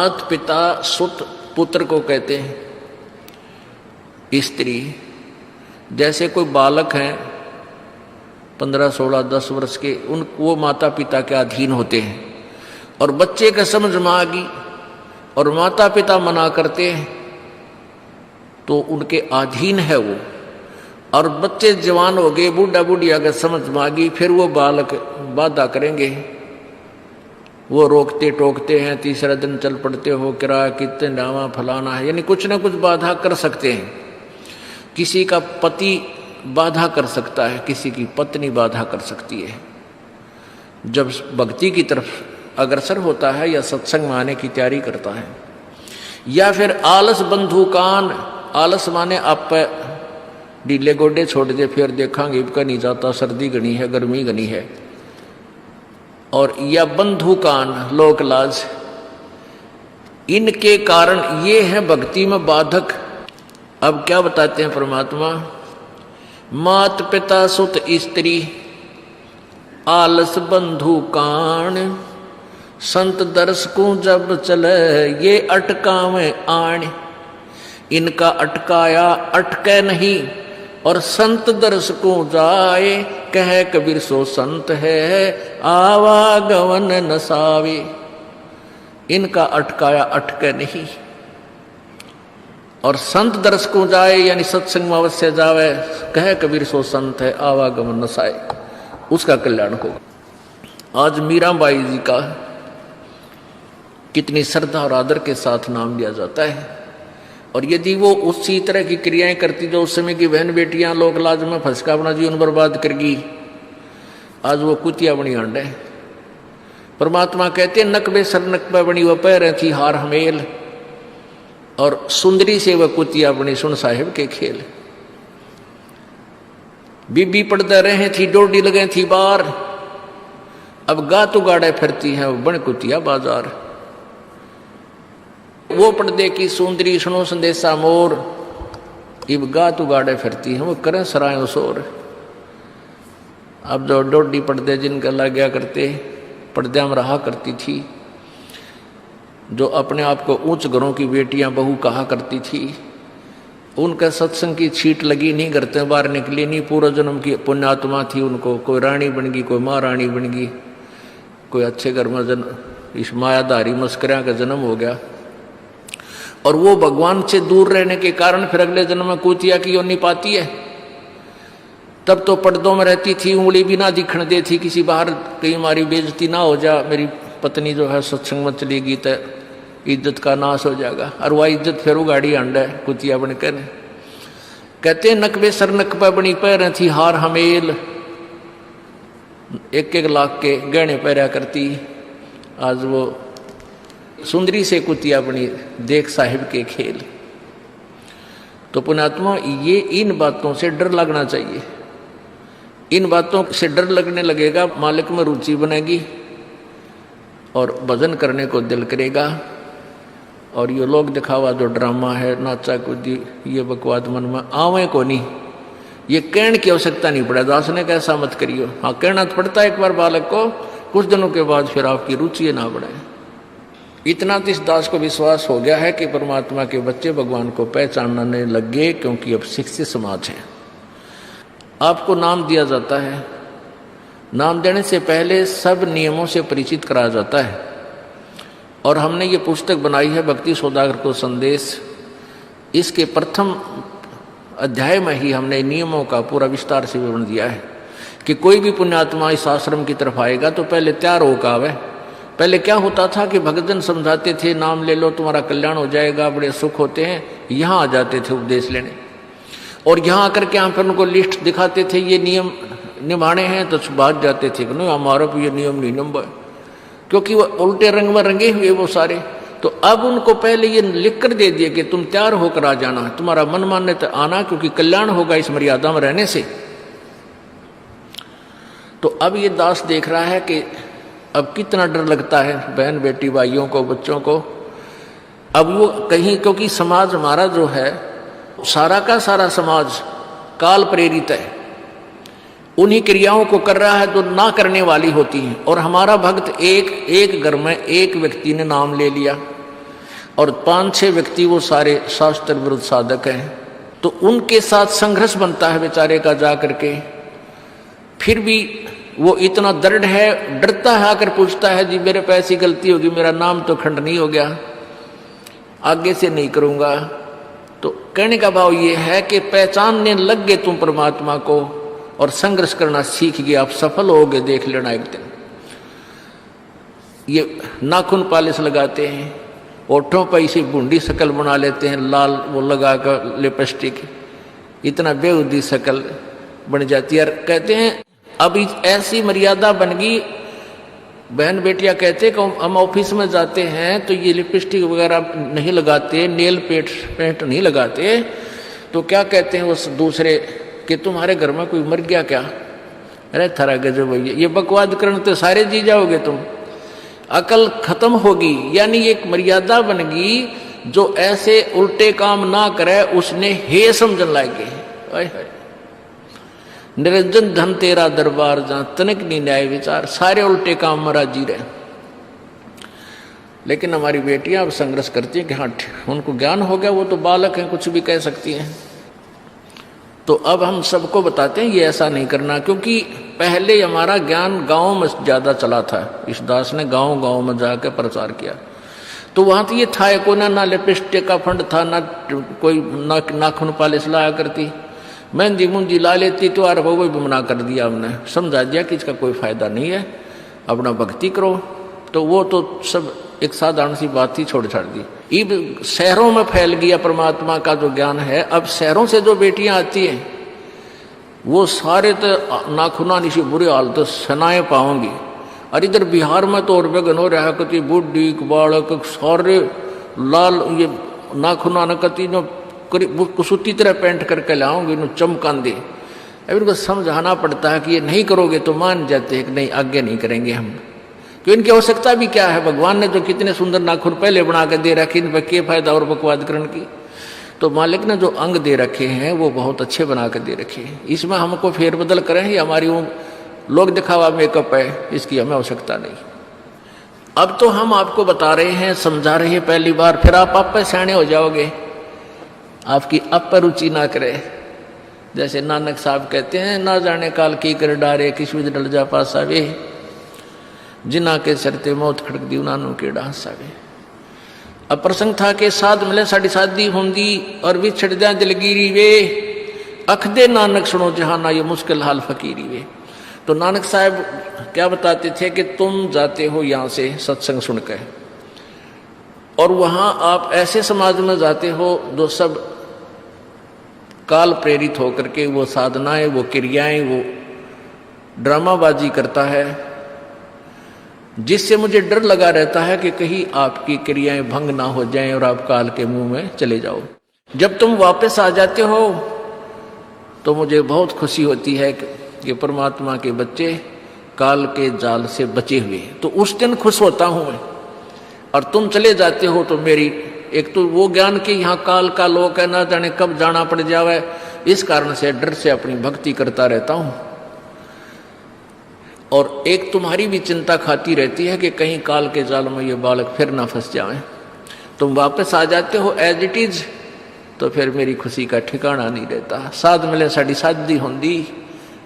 मात पिता सुत पुत्र को कहते हैं। स्त्री जैसे कोई बालक हैं 15, 16, 10 वर्ष के, वो माता पिता के अधीन होते हैं। और बच्चे का समझ में आ गई और माता पिता मना करते हैं तो उनके अधीन है वो। और बच्चे जवान हो गए, बूढ़ा बुढ़िया का समझ में आ गई, फिर वो बालक बाधा करेंगे, वो रोकते टोकते हैं, तीसरा दिन चल पड़ते हो, किराया कितने डावा फलाना है, यानी कुछ ना कुछ बाधा कर सकते हैं। किसी का पति बाधा कर सकता है, किसी की पत्नी बाधा कर सकती है। जब भक्ति की तरफ अग्रसर होता है या सत्संग में आने की तैयारी करता है, या फिर आलस बंधु कान, आलस माने आप ढीले गोडे छोड़ दे, फिर देखांगे इबका नहीं जाता, सर्दी घनी है, गर्मी घनी है, और या बंधु कान लोक लाज, इनके कारण ये है भक्ति में बाधक। अब क्या बताते हैं परमात्मा, मात पिता सुत स्त्री आलस बंधु कान, संत दर्श को जब चले ये अटकावे आण, इनका अटकाया अटके नहीं, और संत दर्श को जाए, कह कबीर सो संत है आवागमन नसावे। इनका अटकाया अटके नहीं, और संत दर्श को जाए यानी सत्संग में अवश्य जावे, कह कबीर सो संत है आवागमन नसाए, उसका कल्याण होगा। आज मीराबाई जी का कितनी श्रद्धा और आदर के साथ नाम लिया जाता है, और यदि वो उसी तरह की क्रियाएं करती जो उस समय की बहन बेटियां लोक लाज में फंसका अपना जीवन बर्बाद करगी, आज वो कुतिया बनी आंडे। परमात्मा कहते नकबे सर नकबे बनी वह पैर थी हार हमेल, और सुंदरी से वह कुतिया बनी सुन साहिब के खेल। बीबी पड़ते रहे थी डोडी लगे थी बार, अब गातु गाड़े फिरती है बन कुतिया बाजार। वो पर्दे की सुंदरी सुनो संदेशा मोर, इब गातु गाड़े फिरती है वो करें सरायों शोर। अब जो डोडी पर्दे जिनका लग गया करते, पर्दे में रहा करती थी, जो अपने आप को उच्च घरों की बेटियां बहू कहा करती थी, उनका सत्संग की छीट लगी नहीं, करते बाहर निकली नहीं, पूर्व जन्म की पुण्यात्मा थी, उनको कोई रानी बन गई, कोई महारानी बन गई, कोई अच्छे घर में इस मायाधारी मस्करिया का जन्म हो गया। और वो भगवान से दूर रहने के कारण फिर अगले जन्म में कुतिया की योनि पाती है। तब तो पर्दों में रहती थी, उंगली भी ना दिखने देती, किसी बाहर कहीं हमारी बेइज्जती ना हो जा, मेरी पत्नी जो है सत्संग में चलेगी तो इज्जत का नाश हो जाएगा, और वह इज्जत फिर उगाड़ी अंडा है कुतिया बनकर। कहते नकबे सर नकबा बनी पैर थी हार हमेल, 1-1 लाख के गहने पहरा करती, आज वो सुंदरी से कुतिया बनी देख साहिब के खेल। तो पुण्यात्मा ये इन बातों से डर लगना चाहिए, इन बातों से डर लगने लगेगा, मालिक में रुचि बनेगी और भजन करने को दिल करेगा। और ये लोग दिखावा जो ड्रामा है, नाचा कूदी, ये बकवाद मन में आवे को नहीं, ये कहने की आवश्यकता नहीं पड़े। दास ने कैसा मत करियो, हाँ कहना तो पड़ता है एक बार बालक को, कुछ दिनों के बाद फिर आपकी रुचि ना बढ़े। इतना तो इस दास को विश्वास हो गया है कि परमात्मा के बच्चे भगवान को पहचानने लग गए, क्योंकि अब शिक्षित समाज है। आपको नाम दिया जाता है, नाम देने से पहले सब नियमों से परिचित कराया जाता है। और हमने ये पुस्तक बनाई है भक्ति सौदागर को संदेश, इसके प्रथम अध्याय में ही हमने नियमों का पूरा विस्तार से विवरण दिया है कि कोई भी पुण्यात्मा इस आश्रम की तरफ आएगा तो पहले तैयार होकर आवे। पहले क्या होता था कि भक्तजन समझाते थे नाम ले लो तुम्हारा कल्याण हो जाएगा, बड़े सुख होते हैं, यहाँ आ जाते थे उपदेश लेने, और यहाँ आकर के यहाँ पर उनको लिस्ट दिखाते थे ये नियम निभाने हैं, तो भाग जाते थे कि नहीं हमारा भी ये नियम नहीं नंबर, क्योंकि वो उल्टे रंग में रंगे हुए वो सारे। तो अब उनको पहले ये लिख कर दे दिए कि तुम तैयार होकर आ जाना, तुम्हारा मन मानने तो आना, क्योंकि कल्याण होगा इस मर्यादा में रहने से। तो अब ये दास देख रहा है कि अब कितना डर लगता है बहन बेटी भाइयों को, बच्चों को। अब वो कहीं, क्योंकि समाज हमारा जो है सारा का सारा समाज काल प्रेरित है, उन्हीं क्रियाओं को कर रहा है जो ना करने वाली होती हैं। और हमारा भक्त एक घर में एक व्यक्ति ने नाम ले लिया, और 5-6 व्यक्ति वो सारे शास्त्र विरुद्ध साधक हैं, तो उनके साथ संघर्ष बनता है बेचारे का जा करके। फिर भी वो इतना दृढ़ है, डरता है, आकर पूछता है जी मेरे पे ऐसी गलती होगी, मेरा नाम तो खंडनी हो गया, आगे से नहीं करूंगा। तो कहने का भाव ये है कि पहचानने लग गए तुम परमात्मा को और संघर्ष करना सीख गए, आप सफल होगे, देख लेना एक दिन। ये नाखून पालिश लगाते हैं, ओठों पर इसी बूंदी शक्ल बना लेते हैं, लाल वो लगा कर लिपस्टिक, इतना बेहुदी शक्ल बन जाती है। कहते हैं अब ऐसी मर्यादा बन गई, बहन बेटियां कहते हैं कि हम ऑफिस में जाते हैं तो ये लिपस्टिक वगैरह नहीं लगाते, नेल पेंट नहीं लगाते, तो क्या कहते हैं उस दूसरे कि तुम्हारे घर में कोई मर गया क्या? अरे थारा गजब भैया, ये बकवाद करने तो सारे जी जाओगे तुम, अकल खत्म होगी। यानी एक मर्यादा बन गई, जो ऐसे उल्टे काम ना करे उसने हे समझन लागे। निरंजन धन तेरा दरबार जहां तनिक नहीं न्याय विचार, सारे उल्टे काम मरा जी रहे। लेकिन हमारी बेटियां अब संघर्ष करती हैं कि हाँ उनको ज्ञान हो गया, वो तो बालक हैं, कुछ भी कह सकती हैं। तो अब हम सबको बताते हैं ये ऐसा नहीं करना, क्योंकि पहले हमारा ज्ञान गांव में ज़्यादा चला था। इस दास ने गांव गांव में जाकर प्रचार किया, तो वहाँ तो ये था को ना लिपस्टिक का फंड था, ना कोई नाखून पालिश लाया करती, मेहंदी मुंजी ला लेती, तो यार वो भी मना कर दिया, हमने समझा दिया कि इसका कोई फायदा नहीं है, अपना भक्ति करो। तो वो तो सब एक साधारण सी बात ही छोड़ छाड़ दी। अब शहरों में फैल गया परमात्मा का जो ज्ञान है। अब शहरों से जो बेटियां आती हैं वो सारे तो नाखुना निशी बुरे हाल तो सनाए पाओगी। और इधर बिहार में तो और बेगन हो रहा है, कति बुढ़ी बालक सारे लाल ये नाखुना न कति नो कुसूती तरह पेंट करके लाओगे, नो चमकांदे। अब इनको समझाना पड़ता है कि ये नहीं करोगे तो मान जाते हैं कि नहीं आगे नहीं करेंगे हम, क्यों इनकी आवश्यकता भी क्या है? भगवान ने तो कितने सुंदर नाखून पहले बना के दे रखे, इन पर क्या फायदा और बकवाद करने की? तो मालिक ने जो अंग दे रखे हैं वो बहुत अच्छे बना के दे रखे हैं, इसमें हमको फेरबदल करें, ये हमारी वो लोग दिखावा मेकअप है, इसकी हमें आवश्यकता नहीं। अब तो हम आपको बता रहे हैं, समझा रहे हैं पहली बार, फिर आप पे सियाने हो जाओगे, आपकी अब पर रुचि ना करे। जैसे नानक साहब कहते हैं, ना जाने काल की कर डारे किस विध डल जा पासा वे, जिना के सरते मौत खड़क दी उन्होंने के डांसावे। अब प्रसंग था कि साध मिले साड़ी शादी होंगी और विछड़ दिया दिलगिरी वे, अख दे नानक सुनो जहाना ये मुश्किल हाल फकीरी वे। तो नानक साहब क्या बताते थे कि तुम जाते हो यहाँ से सत्संग सुनकर, और वहाँ आप ऐसे समाज में जाते हो जो सब काल प्रेरित होकर के वो साधनाएं, वो क्रियाएं, वो ड्रामाबाजी करता है, जिससे मुझे डर लगा रहता है कि कहीं आपकी क्रियाएं भंग ना हो जाएं और आप काल के मुंह में चले जाओ। जब तुम वापस आ जाते हो तो मुझे बहुत खुशी होती है कि परमात्मा के बच्चे काल के जाल से बचे हुए, तो उस दिन खुश होता हूं मैं। और तुम चले जाते हो तो मेरी एक तो वो ज्ञान कि यहाँ काल का लोक है, ना जाने कब जाना पड़ जावे, इस कारण से डर से अपनी भक्ति करता रहता हूं। और एक तुम्हारी भी चिंता खाती रहती है कि कहीं काल के जाल में ये बालक फिर ना फंस जाएं। तुम वापस आ जाते हो एज इट इज, तो फिर मेरी खुशी का ठिकाना नहीं रहता। साध मिले साड़ी शादी होंगी,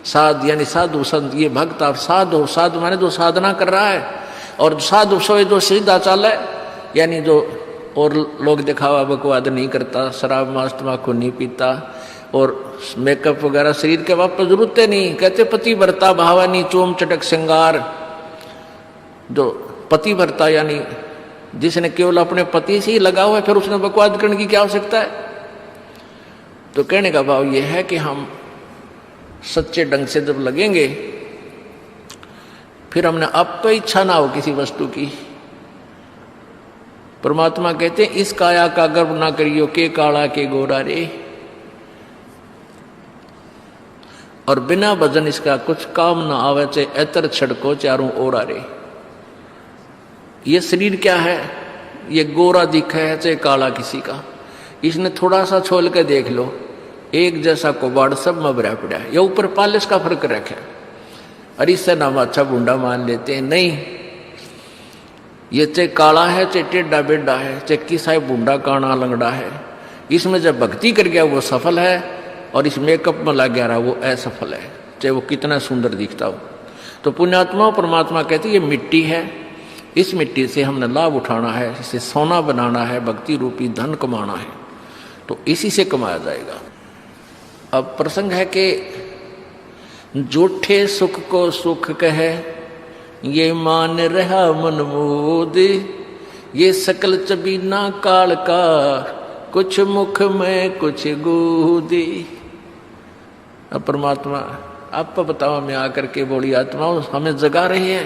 साध यानी साधु संत, ये भक्त आप साध हो, साध माने जो साधना कर रहा है, और साधु सोए जो सीधा चाल है, यानी जो और लोग दिखावा बकवाद नहीं करता, शराब मांस तम्बाकू नहीं पीता, और मेकअप वगैरह शरीर के वापस जरूरत नहीं। कहते पति भरता भावानी चोम चटक श्रृंगार, जो पति भरता यानी जिसने केवल अपने पति से ही लगा हुआ है, फिर उसने बकवाद करने की क्या आवश्यकता है? तो कहने का भाव यह है कि हम सच्चे ढंग से जब लगेंगे, फिर हमने अब तो इच्छा ना हो किसी वस्तु की। परमात्मा कहते हैं इस काया का गर्व ना करियो, के काला के गोरा रे, और बिना भजन इसका कुछ काम ना आवे, चाहे एतर छड़को चारों ओरा रे। ये शरीर क्या है? ये गोरा दिखा है चाहे काला किसी का, इसने थोड़ा सा छोल के देख लो, एक जैसा कुबाड़ सब में भरा पड़ा है। ये ऊपर पालिश का फर्क रखे, और इससे नाम अच्छा बूंदा मान लेते हैं। नहीं, ये चाहे काला है, चाहे टेढ़ा बेढ़ा है, चाहे किसा है बूढ़ा काना लंगड़ा है, इसमें जब भक्ति कर गया वो सफल है, और इस मेकअप में लग गया रहा वो असफल है, चाहे वो कितना सुंदर दिखता हो। तो पुण्यात्मा परमात्मा कहते ये मिट्टी है, इस मिट्टी से हमने लाभ उठाना है, इसे सोना बनाना है, भक्ति रूपी धन कमाना है, तो इसी से कमाया जाएगा। अब प्रसंग है कि जूठे सुख को सुख कहे, ये मान रहा मन मोद, ये सकल चबीना काल का, कुछ मुख में कुछ गोदी। अब परमात्मा आप बताओ, मैं आकर के बोली आत्मा हमें जगा रही है,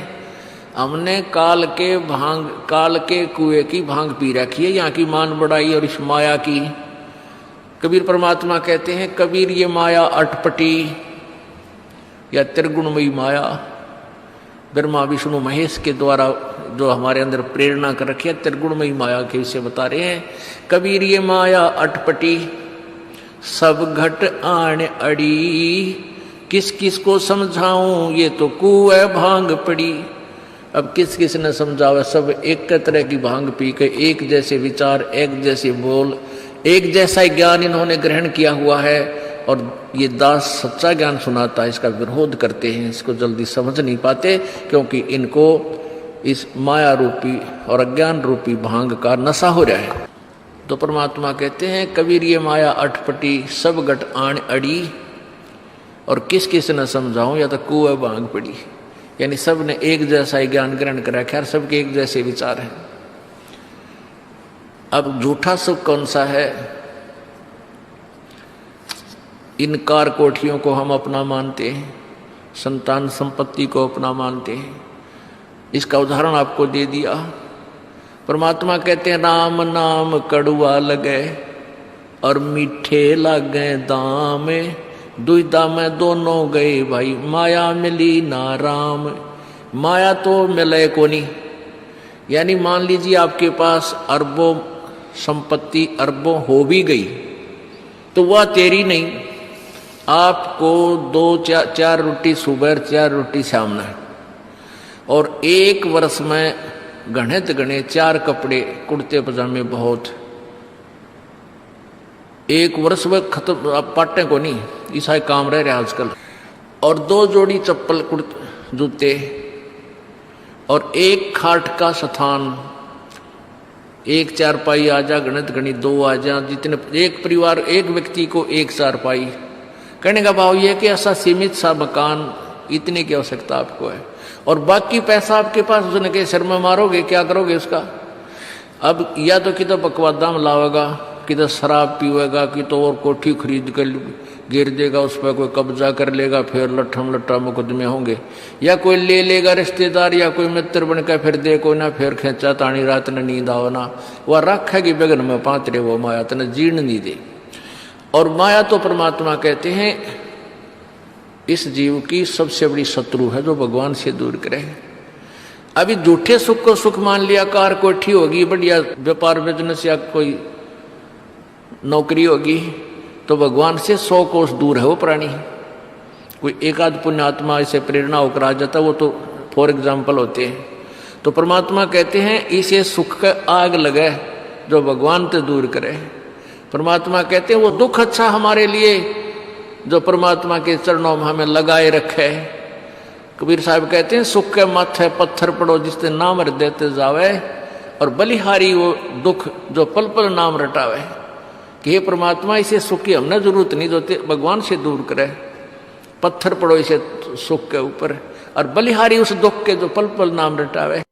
हमने काल के कुएं की भांग पी रखी है, यहाँ की मान बढ़ाई और इस माया की। कबीर परमात्मा कहते हैं, कबीर ये माया अटपटी या त्रिगुणमयी माया, ब्रह्मा विष्णु महेश के द्वारा जो हमारे अंदर प्रेरणा कर रखी है, त्रिगुणमयी माया के विषय बता रहे हैं। कबीर ये माया अटपटी, सब घट आण अड़ी, किस किस को समझाऊं, ये तो कुएं भांग पड़ी। अब किस किस ने समझावे, सब एक तरह की भांग पी के, एक जैसे विचार, एक जैसे बोल, एक जैसा ज्ञान इन्होंने ग्रहण किया हुआ है, और ये दास सच्चा ज्ञान सुनाता है, इसका विरोध करते हैं, इसको जल्दी समझ नहीं पाते, क्योंकि इनको इस माया रूपी और अज्ञान रूपी भांग का नशा हो रहा है। तो परमात्मा कहते हैं, कबीर ये माया अटपटी, सब घट आण अड़ी, और किस किस न समझाऊं, या तो कुएं भांग पड़ी, यानी सब ने एक जैसा ही ज्ञान ग्रहण कर रखा है, सबके एक जैसे विचार हैं। अब झूठा सुख कौन सा है? इन कार कोठियों को हम अपना मानते हैं, संतान संपत्ति को अपना मानते हैं। इसका उदाहरण आपको दे दिया। परमात्मा कहते हैं, राम नाम कड़ुआ लगे और मीठे लागे दाम, दुविधा में दोनों गए भाई, माया मिली ना राम। माया तो मिले को नहीं, यानी मान लीजिए आपके पास अरबों संपत्ति अरबों हो भी गई, तो वह तेरी नहीं, आपको 2-4 रोटी सुबह 4 रोटी शाम है, और 1 वर्ष में गणित गणे 4 कपड़े कुर्ते पजामे बहुत, 1 वर्ष में खत्म, आप पाटे को नहीं, ऐसा काम रह रहा आजकल, और 2 जोड़ी चप्पल जूते, और 1 खाट का स्थान, 1 चारपाई आ जा, गणित गणित 2 आ जा, जितने एक परिवार एक व्यक्ति को 1 चारपाई। कहने का भाव यह कि ऐसा सीमित सा मकान, इतने की आवश्यकता आपको है, और बाकी पैसा आपके पास, उसने के सिर में मारोगे, क्या करोगे उसका? अब या तो कि तो बकवादा में लावेगा, कि तो शराब पीवेगा, कि तो और कोठी खरीद कर गिर देगा, उस पर कोई कब्जा कर लेगा, फिर लट्ठम लट्ठा मुकदमे होंगे, या कोई ले लेगा रिश्तेदार, या कोई मित्र बनकर फिर दे को ना, फिर खेचा तानी रात ने नींद आओ ना, वह रखेगी बेगन में पात्रे, वो माया तने जीर्ण नहीं दे। और माया तो परमात्मा कहते हैं इस जीव की सबसे बड़ी शत्रु है, जो भगवान से दूर करे। अभी झूठे सुख को सुख मान लिया, कार कोठी होगी, बढ़िया व्यापार बिजनेस या कोई नौकरी होगी, तो भगवान से 100 कोस दूर है वो प्राणी। कोई एक आध पुण्यात्मा इसे प्रेरणा होकर आ जाता, वो तो फॉर एग्जाम्पल होते हैं। तो परमात्मा कहते हैं इसे सुख का आग लगे जो भगवान से दूर करे। परमात्मा कहते हैं वो दुख अच्छा हमारे लिए जो परमात्मा के चरणों में हमें लगाए रखे। कबीर साहब कहते हैं सुख के माथे पत्थर पड़ो जिससे नाम देते जावे, और बलिहारी वो दुख जो पल पल नाम रटावे। कि हे परमात्मा इसे सुख की हमने जरूरत नहीं, जो भगवान से दूर करे। पत्थर पड़ो इसे सुख के ऊपर, और बलिहारी उस दुख के जो पल पल नाम रटावे।